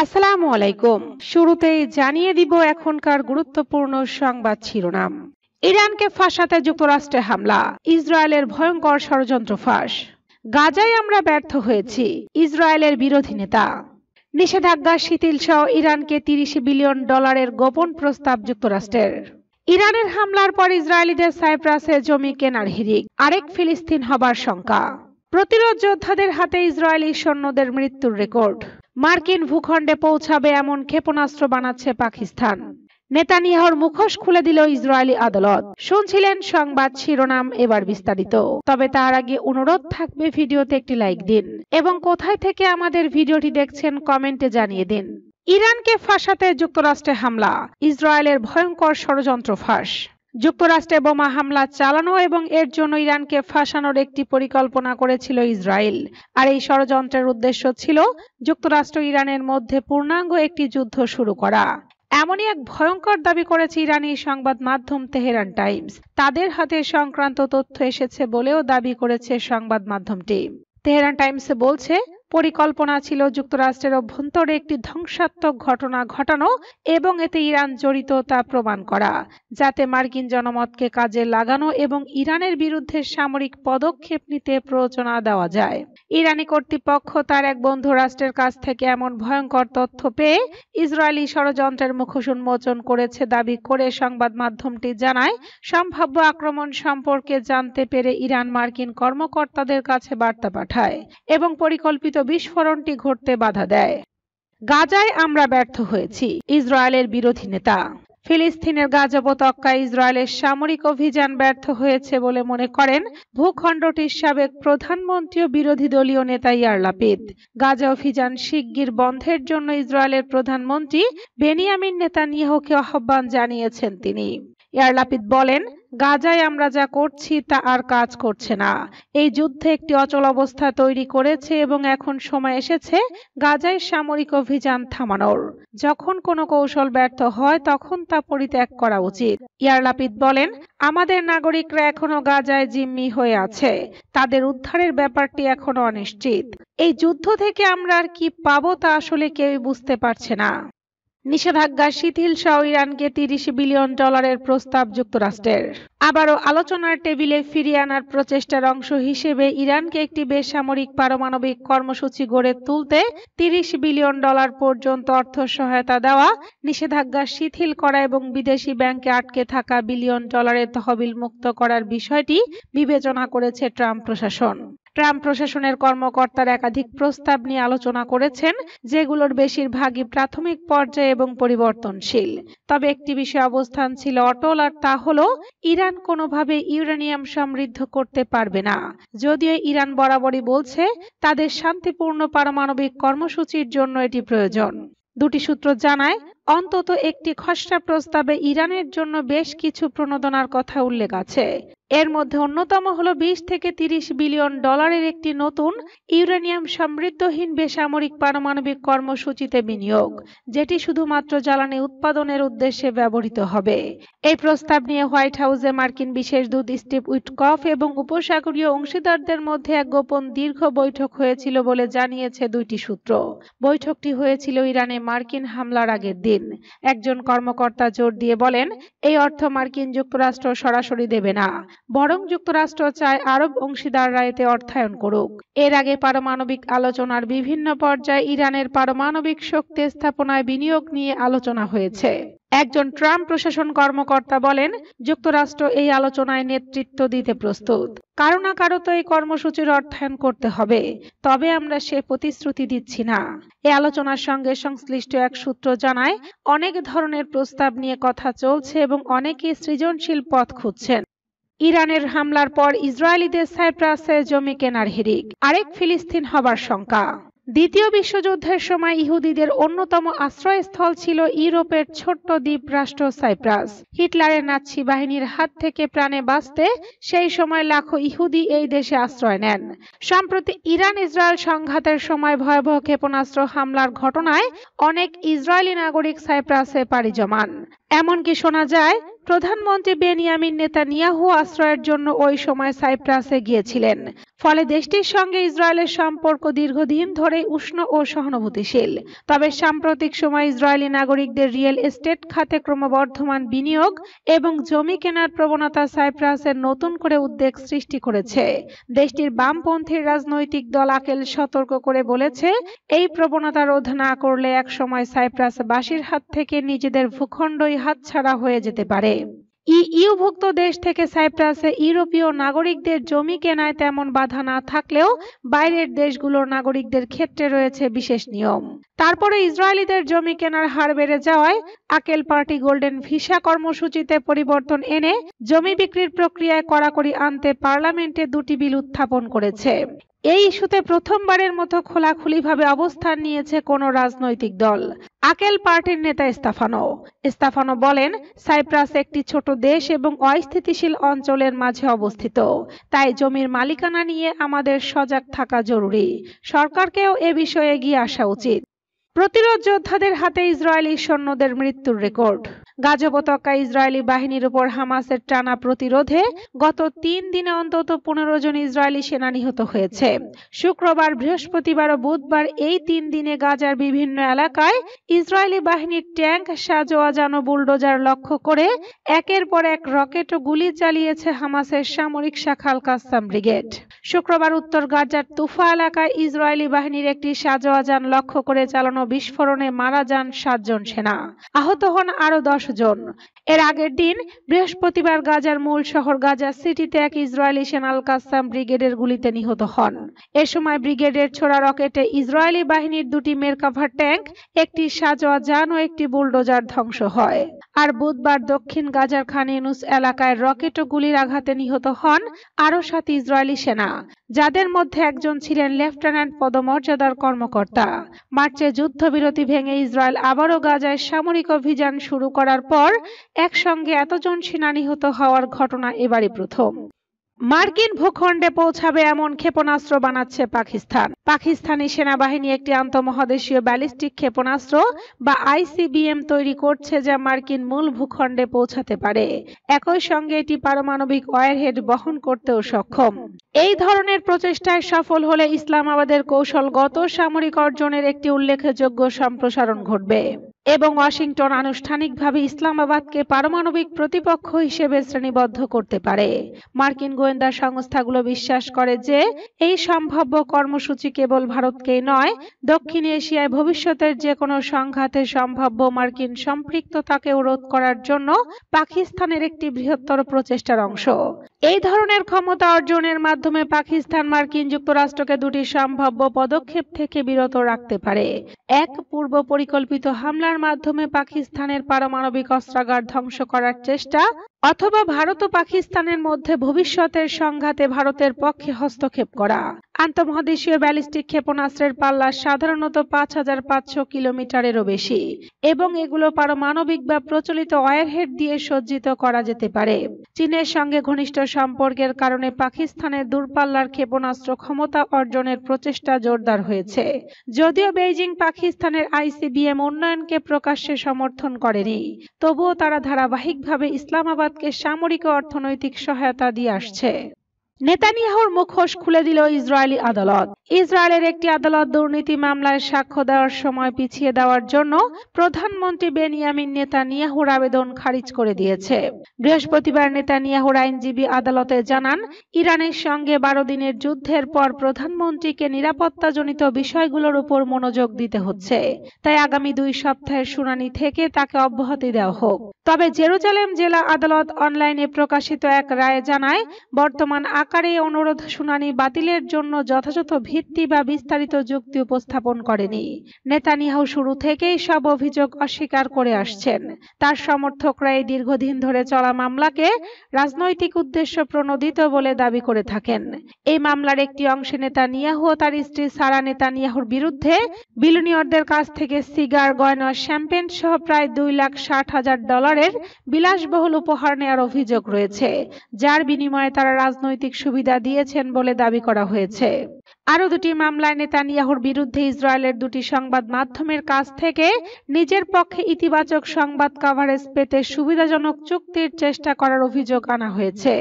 আসসালামু আলাইকুম। শুরুতেই জানিয়ে দিব এখনকার গুরুত্বপূর্ণ সংবাদ শিরোনাম। ইরানকে ফাঁসাতে যুক্তরাষ্ট্রে হামলা, ইসরায়েলের ভয়ঙ্কর ষড়যন্ত্র ফাঁস। গাজায় আমরা ব্যর্থ হয়েছি, ইসরায়েলের বিরোধী নেতা। নিষেধাজ্ঞা শিথিল সহ ইরানকে $30 বিলিয়ন গোপন প্রস্তাব যুক্তরাষ্ট্রের। ইরানের হামলার পর ইসরায়েলিদের সাইপ্রাসে জমি কেনার হিড়িক, আরেক ফিলিস্তিন হবার শঙ্কা। প্রতিরোধ যোদ্ধাদের হাতে ইসরায়েলি সৈন্যদের মৃত্যুর রেকর্ড। মার্কিন ভূখণ্ডে পৌঁছাবে এমন ক্ষেপণাস্ত্র বানাচ্ছে পাকিস্তান। নেতানিয়াহুর মুখোশ খুলে দিল ইসরায়েলি আদালত। শুনছিলেন সংবাদ শিরোনাম, এবার বিস্তারিত। তবে তার আগে অনুরোধ থাকবে ভিডিওতে একটি লাইক দিন এবং কোথায় থেকে আমাদের ভিডিওটি দেখছেন কমেন্টে জানিয়ে দিন। ইরানকে ফাঁসাতে যুক্তরাষ্ট্রে হামলা, ইসরায়েলের ভয়ঙ্কর ষড়যন্ত্র ফাঁস। যুক্তরাষ্ট্রে বোমা হামলা চালানো এবং এর জন্য ইরানকে ফাঁসানোর একটি পরিকল্পনা করেছিল ইসরায়েল। আর এই ষড়যন্ত্রের উদ্দেশ্য ছিল যুক্তরাষ্ট্র ইরানের মধ্যে পূর্ণাঙ্গ একটি যুদ্ধ শুরু করা। এমনই এক ভয়ঙ্কর দাবি করেছে ইরানি সংবাদ মাধ্যম তেহরান টাইমস। তাদের হাতে সংক্রান্ত তথ্য এসেছে বলেও দাবি করেছে সংবাদ মাধ্যমটি। তেহরান টাইমস বলছে, পরিকল্পনা ছিল যুক্তরাষ্ট্রের অভ্যন্তরে একটি ধ্বংসাত্মক ঘটনা ঘটানো এবং এতে ইরান জড়িত তা প্রমাণ করা, যাতে মার্কিন জনমতকে কাজে লাগানো এবং ইরানের বিরুদ্ধে সামরিক পদক্ষেপ নিতে প্ররোচনা দেওয়া যায়। ইরানি কর্তৃপক্ষ তার এক বন্ধু রাষ্ট্রের কাছ থেকে এমন ভয়ঙ্কর তথ্য পেয়ে ইসরায়েলি ষড়যন্ত্রের মুখোশ উন্মোচন করেছে দাবি করে সংবাদ মাধ্যমটি জানায়, সম্ভাব্য আক্রমণ সম্পর্কে জানতে পেরে ইরান মার্কিন কর্মকর্তাদের কাছে বার্তা পাঠায় এবং পরিকল্পিত বিস্ফোরণটি ঘটতে বাধা দেয়। গাজায় আমরা ব্যর্থ হয়েছি, ইসরায়েলের বিরোধী নেতা। ফিলিস্তিনের গাজা উপত্যকায় ইসরায়েলের সামরিক অভিযান ব্যর্থ হয়েছে বলে মনে করেন ভূখণ্ডটির সাবেক প্রধানমন্ত্রী ও বিরোধী দলীয় নেতা ইয়ার লাপিদ। গাজা অভিযান শিগগির বন্ধের জন্য ইসরায়েলের প্রধানমন্ত্রী বেনিয়ামিন নেতানিয়াহুকে আহ্বান জানিয়েছেন তিনি। ইয়ার লাপিদ বলেন, গাজায় আমরা যা করছি তা আর কাজ করছে না। এই যুদ্ধে একটি অচল অবস্থা তৈরি করেছে এবং এখন সময় এসেছে গাজায় সামরিক অভিযান থামানোর। যখন কোনো কৌশল ব্যর্থ হয় তখন তা পরিত্যাগ করা উচিত। ইয়ার লাপিদ বলেন, আমাদের নাগরিকরা এখনো গাজায় জিম্মি হয়ে আছে। তাদের উদ্ধারের ব্যাপারটি এখনো অনিশ্চিত। এই যুদ্ধ থেকে আমরা আর কি পাবো তা আসলে কেউই বুঝতে পারছে না। নিষেধাজ্ঞা শিথিল সহ ইরানকে $30 বিলিয়ন প্রস্তাব যুক্তরাষ্ট্রের। আবারও আলোচনার টেবিলে ফিরিয়ে আনার প্রচেষ্টার অংশ হিসেবে ইরানকে একটি বেসামরিক পারমাণবিক কর্মসূচি গড়ে তুলতে $30 বিলিয়ন পর্যন্ত অর্থ সহায়তা দেওয়া, নিষেধাজ্ঞা শিথিল করা এবং বিদেশি ব্যাংকে আটকে থাকা $বিলিয়ন তহবিল মুক্ত করার বিষয়টি বিবেচনা করেছে ট্রাম্প প্রশাসন। ট্রাম্প প্রশাসনের কর্মকর্তারা একাধিক প্রস্তাব নিয়ে আলোচনা করেছেন, যেগুলোর বেশিরভাগই প্রাথমিক পর্যায়ে এবং পরিবর্তনশীল। তবে একটি বিষয়ে অবস্থান ছিল অটল, আর তা হলো ইরান কোনোভাবে ইউরেনিয়াম সমৃদ্ধ করতে পারবে না। যদিও ইরান বরাবরই বলছে তাদের শান্তিপূর্ণ পারমাণবিক কর্মসূচির জন্য এটি প্রয়োজন। দুটি সূত্র জানায়, অন্তত একটি খসড়া প্রস্তাবে ইরানের জন্য বেশ কিছু প্রণোদনার কথা উল্লেখ আছে। এর মধ্যে অন্যতম হলো $20 থেকে $30 বিলিয়ন একটি নতুন ইউরেনিয়াম সমৃদ্ধহীন বেসামরিক পারমাণবিক কর্মসূচিতে বিনিয়োগ, যেটি শুধুমাত্র জ্বালানি উৎপাদনের উদ্দেশ্যে ব্যবহৃত হবে। এই প্রস্তাব নিয়ে হোয়াইট হাউসে মার্কিন বিশেষ দূত স্টিভ উইটকফ এবং উপসাগরীয় অংশীদারদের মধ্যে এক গোপন দীর্ঘ বৈঠক হয়েছিল বলে জানিয়েছে দুইটি সূত্র। বৈঠকটি হয়েছিল ইরানে মার্কিন হামলার আগের দিন। একজন কর্মকর্তা জোর দিয়ে বলেন, এই অর্থ মার্কিন যুক্তরাষ্ট্র সরাসরি দেবে না, বরং যুক্তরাষ্ট্র চায় আরব অংশীদাররা এতে অর্থায়ন করুক। এর আগে পারমাণবিক আলোচনার বিভিন্ন পর্যায়ে ইরানের পারমাণবিক শক্তি স্থাপনায় বিনিয়োগ নিয়ে আলোচনা হয়েছে। একজন ট্রাম্প প্রশাসন কর্মকর্তা বলেন, যুক্তরাষ্ট্র এই আলোচনায় নেতৃত্ব দিতে প্রস্তুত। কারো না কারো তো এই কর্মসূচির অর্থায়ন করতে হবে, তবে আমরা সে প্রতিশ্রুতি দিচ্ছি না। এই আলোচনার সঙ্গে সংশ্লিষ্ট এক সূত্র জানায়, অনেক ধরনের প্রস্তাব নিয়ে কথা চলছে এবং অনেকেই সৃজনশীল পথ খুঁজছেন। ইরানের হামলার পর ইসরায়েলিদের সাইপ্রাসে জমি কেনার হিড়িক, আরেক ফিলিস্তিন হবার শঙ্কা। দ্বিতীয় বিশ্বযুদ্ধের সময় ইহুদিদের অন্যতম আশ্রয়স্থল ছিল ইউরোপের ছোট্ট দ্বীপ রাষ্ট্র সাইপ্রাস। হিটলারের নাৎসি বাহিনীর হাত থেকে প্রাণে বাঁচতে সেই সময় লাখো ইহুদি এই দেশে আশ্রয় নেন। সম্প্রতি ইরান ইসরায়েল সংঘাতের সময় ভয়াবহ ক্ষেপণাস্ত্র হামলার ঘটনায় অনেক ইসরায়েলি নাগরিক সাইপ্রাসে পাড়ি জমান। এমনকি শোনা যায় প্রধানমন্ত্রী বেনিয়ামিন নেতানিয়াহু আশ্রয়ের জন্য ওই সময় সাইপ্রাসে গিয়েছিলেন। ফলে দেশটির সঙ্গে ইসরায়েলের সম্পর্ক দীর্ঘদিন ধরেই উষ্ণ ও সহানুভূতিশীল। তবে সাম্প্রতিক সময়ে ইসরায়েলি নাগরিকদের রিয়েল এস্টেট খাতে ক্রমবর্ধমান বিনিয়োগ এবং জমি কেনার প্রবণতা সাইপ্রাসের নতুন করে উদ্বেগ সৃষ্টি করেছে। দেশটির বামপন্থী রাজনৈতিক দল আকেল সতর্ক করে বলেছে, এই প্রবণতা রোধ না করলে একসময় সাইপ্রাসবাসীর হাত থেকে নিজেদের ভূখণ্ডই হাতছাড়া হয়ে যেতে পারে। ইইউভুক্ত দেশ থেকে সাইপ্রাসে ইউরোপীয় নাগরিকদের জমি কেনায় তেমন বাধা না থাকলেও বাইরের দেশগুলোর নাগরিকদের ক্ষেত্রে রয়েছে বিশেষ নিয়ম। তারপরে ইসরায়েলিদের জমি কেনার হার বেড়ে যাওয়ায় আকেল পার্টি গোল্ডেন ভিসা কর্মসূচিতে পরিবর্তন এনে জমি বিক্রির প্রক্রিয়ায় কড়াকড়ি আনতে পার্লামেন্টে দুটি বিল উত্থাপন করেছে। এই ইস্যুতে প্রথমবারের মতো খোলাখুলিভাবে অবস্থান নিয়েছে কোনো রাজনৈতিক দল। আকেল পার্টির নেতা স্তাফানো বলেন, সাইপ্রাস একটি ছোট দেশ এবং অস্থিতিশীল অঞ্চলের মাঝে অবস্থিত, তাই জমির মালিকানা নিয়ে আমাদের সজাগ থাকা জরুরি। সরকারকেও এ বিষয়ে এগিয়ে আসা উচিত। প্রতিরোধ যোদ্ধাদের হাতে ইসরায়েলি সৈন্যদের মৃত্যুর রেকর্ড। গাজা উপত্যকা ইসরায়েলি বাহিনীর উপর হামাসের টানা প্রতিরোধে গত 3 দিনে অন্তত 15 জন ইসরায়েলি সেনা নিহত হয়েছে। শুক্রবার, বৃহস্পতিবার ও বুধবার এই 3 দিনে গাজার বিভিন্ন এলাকায় ইসরায়েলি বাহিনীর ট্যাঙ্ক, সাঁজোয়াজান ও বুলডোজার লক্ষ্য করে একের পর এক রকেট ও গুলি চালিয়েছে হামাসের সামরিক শাখা আল কাসসাম ব্রিগেড। শুক্রবার উত্তর গাজার তুফা এলাকায় ইসরায়েলি বাহিনীর একটি সাঁজোয়াজান লক্ষ্য করে চালানো বিস্ফোরণে মারা যান 7 জন সেনা, আহত হন আরো 10 জন। এর আগের দিন বৃহস্পতিবার গাজার মূল শহর গাজা সিটিতে এক ইসরায়েলি সেনা আল কাসসাম ব্রিগেডের গুলিতে নিহত হন। এ সময় ব্রিগেডের ছোড়া রকেটে ইসরায়েলি বাহিনীর 2টি মেরকাভা ট্যাঙ্ক, একটি সাঁজোয়াজান ও একটি বুলডোজার ধ্বংস হয়। আর বুধবার দক্ষিণ গাজার খান ইউনুস এলাকায় রকেট ও গুলির আঘাতে নিহত হন আরো 7 ইসরায়েলি সেনা, যাদের মধ্যে একজন ছিলেন লেফটেন্যান্ট পদমর্যাদার কর্মকর্তা। মার্চে যুদ্ধবিরতি ভেঙে ইসরায়েল আবারও গাজায় সামরিক অভিযান শুরু করার পর একসঙ্গে এতজন সেনা নিহত হওয়ার ঘটনা এবারই প্রথম। মার্কিন ভূখণ্ডে পৌঁছাবে এমন ক্ষেপণাস্ত্র বানাচ্ছে পাকিস্তান। পাকিস্তানি সেনাবাহিনী একটি আন্তঃমহাদেশীয় ব্যালিস্টিক ক্ষেপণাস্ত্র বা আইসিবিএম তৈরি করছে, যা মার্কিন মূল ভূখণ্ডে পৌঁছাতে পারে। একই সঙ্গে এটি পারমাণবিক ওয়ারহেড বহন করতেও সক্ষম। এই ধরনের প্রচেষ্টায় সফল হলে ইসলামাবাদের কৌশলগত সামরিক অর্জনের একটি উল্লেখযোগ্য সম্প্রসারণ ঘটবে এবং ওয়াশিংটন আনুষ্ঠানিকভাবে ইসলামাবাদকে পারমাণবিক প্রতিপক্ষ হিসেবে শ্রেণীবদ্ধ করতে পারে। মার্কিন গোয়েন্দা সংস্থাগুলো বিশ্বাস করে যে এই সম্ভাব্য কর্মসূচি কেবল ভারতকেই নয়, দক্ষিণ এশিয়ায় ভবিষ্যতের যে কোনো সংঘাতে সম্ভাব্য মার্কিন সম্পৃক্ততাকে রোধ করার জন্য পাকিস্তানের একটি বৃহত্তর প্রচেষ্টার অংশ। এই ধরনের ক্ষমতা অর্জনের মাধ্যমে পাকিস্তান মার্কিন যুক্তরাষ্ট্রকে 2টি সম্ভাব্য পদক্ষেপ থেকে বিরত রাখতে পারে। এক, পূর্ব পরিকল্পিত হামলার মাধ্যমে পাকিস্তানের পারমাণবিক অস্ত্রাগার ধ্বংস করার চেষ্টা, অথবা ভারত ও পাকিস্তানের মধ্যে ভবিষ্যতের সংঘাতে ভারতের পক্ষে হস্তক্ষেপ করা। আন্তঃমহাদেশীয় ব্যালিস্টিক ক্ষেপণাস্ত্রের পাল্লা সাধারণত 5500 কিলোমিটারেরও বেশি এবং এগুলো পারমাণবিক বা প্রচলিত ওয়ারহেড দিয়ে সজ্জিত করা যেতে পারে। চীনের সঙ্গে ঘনিষ্ঠ সম্পর্কের কারণে পাকিস্তানের দূরপাল্লার ক্ষেপণাস্ত্র ক্ষমতা অর্জনের প্রচেষ্টা জোরদার হয়েছে। যদিও বেইজিং পাকিস্তানের আইসিবিএম উন্নয়নকে প্রকাশ্যে সমর্থন করেনি, তবুও তারা ধারাবাহিকভাবে ইসলামাবাদকে সামরিক ও অর্থনৈতিক সহায়তা দিয়ে আসছে। নেতানিয়াহুর মুখোশ খুলে দিল ইসরায়েলি আদালত। ইসরায়েলের একটি আদালত দুর্নীতি মামলায় সাক্ষ্য দেওয়ার সময় পিছিয়ে দেওয়ার জন্য প্রধানমন্ত্রী বেনিয়ামিন নেতানিয়াহুর আবেদন খারিজ করে দিয়েছে। বৃহস্পতিবার নেতানিয়াহুর আইনজীবী আদালতে জানান, ইরানের সঙ্গে 12 দিনের যুদ্ধের পর প্রধানমন্ত্রীকে নিরাপত্তাজনিত বিষয়গুলোর উপর মনোযোগ দিতে হচ্ছে, তাই আগামী 2 সপ্তাহের শুনানি থেকে তাকে অব্যাহতি দেওয়া হোক। তবে জেরুজালেম জেলা আদালত অনলাইনে প্রকাশিত এক রায়ে জানায়, বর্তমান আকারে অনুরোধ শুনানি বাতিলের জন্য যথাযথ ভিত্তি বা বিস্তারিত যুক্তি উপস্থাপন করেনি। নেতানিয়াহু শুরু থেকেই সব অভিযোগ অস্বীকার করে আসছেন। তার সমর্থকরা এই দীর্ঘদিন ধরে চলা মামলাকে রাজনৈতিক উদ্দেশ্য প্রণোদিত বলে দাবি করে থাকেন। এই মামলার একটি অংশে নেতানিয়াহু ও তার স্ত্রী সারা নেতানিয়াহুর বিরুদ্ধে বিলিয়নিয়ারদের কাছ থেকে সিগার, গয়না, শ্যাম্পেন সহ প্রায় $2,60,000 বিলাসবহুল উপহার নেওয়ার অভিযোগ রয়েছে, যার বিনিময়ে তারা রাজনৈতিক সুবিধা দিয়েছেন বলে দাবি করা হয়েছে। আরও দুটি মামলায় নেতানিয়াহুর বিরুদ্ধে ইসরায়েলের দুটি সংবাদ মাধ্যমের কাছ থেকে নিজের পক্ষে ইতিবাচক সংবাদ কভারেজ পেতে সুবিধাজনক চুক্তির চেষ্টা করার অভিযোগ আনা হয়েছে।